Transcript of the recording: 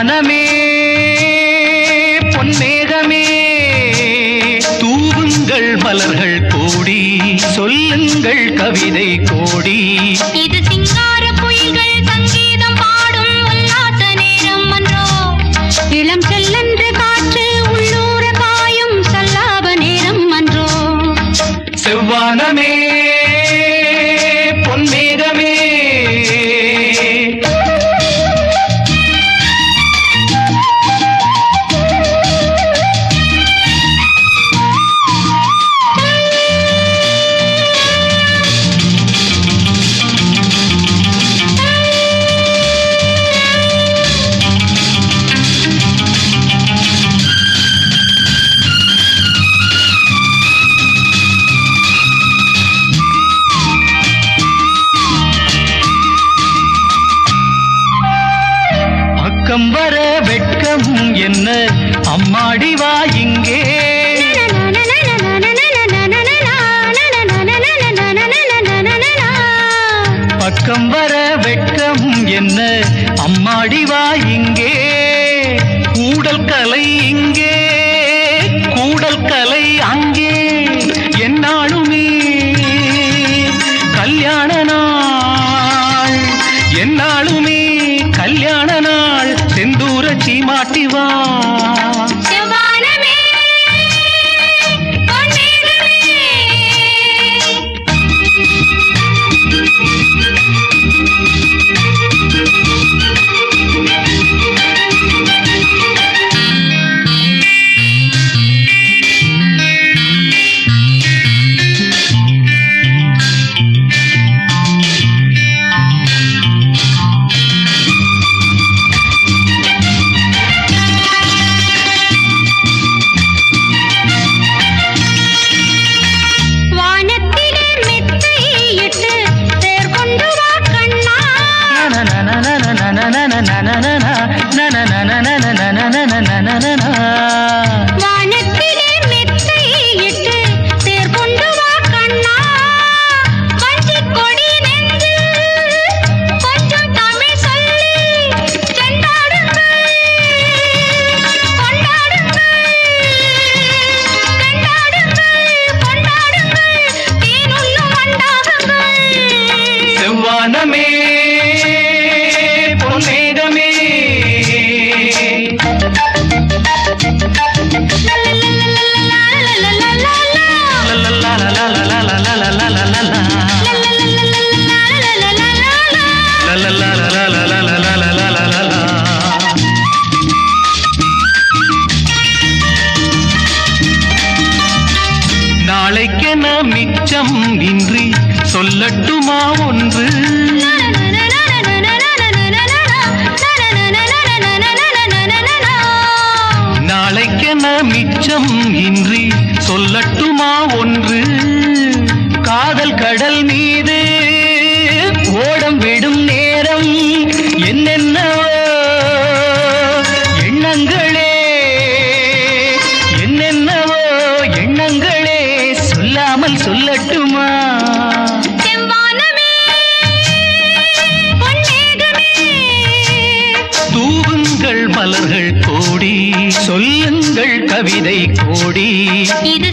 செவ்வானமே பொன்மேகமே தூவுங்கள் மலர்கள் கோடி சொல்லுங்கள் கவிதை கோடி. இது சிங்கார புயல்கள் சங்கீதம் பாடும் உல்லாச நேரம் அன்றோ. இளம் செல்லன்று காற்று உள்ளூர பாயும் சல்லாப நேரம் அன்றோ. செவ்வானமே பொன்மேகமே பக்கம் வர வெட்கம் என்ன அம்மாடி வா இங்கே. பக்கம் வர வெட்கம் என்ன அம்மாடி வா இங்கே. கூடல் கலை இங்கே கூடல் கலை அங்கே என்னாலுமே கல்யாண நாள் என்னாலுமே கல்யாண நாள் செந்தூர சீமாட்டி வா. வானத்திலே மெத்தை இட்டு தேர் கொண்டு வா கண்ணா. வஞ்சிக் கொடி நெஞ்சில் கொஞ்சம் தமிழ் சொல்லி செண்டாடுங்கள் கொண்டாடுங்கள் கொண்டாடுங்கள் தேனுள்ளும் வண்டாகுங்கள். செவ்வானமே பொன்மேகமே நாளைக்கென மிச்சம் இன்றி சொல்லட்டுமா ஒன்று. நாளைக்கென மிச்சம் இன்றி சொல்லட்டுமா ஒன்று. காதல் கடல் மீது ஓடம் விடும் நேரம் என்னென்னவோ எண்ணங்களே என்னென்னவோ எண்ணங்களே சொல்லாமல் சொல்லட்டுமா. தூவுங்கள் மலர்கள் கோடி சொல்லுங்கள் கவிதை கோடி. இது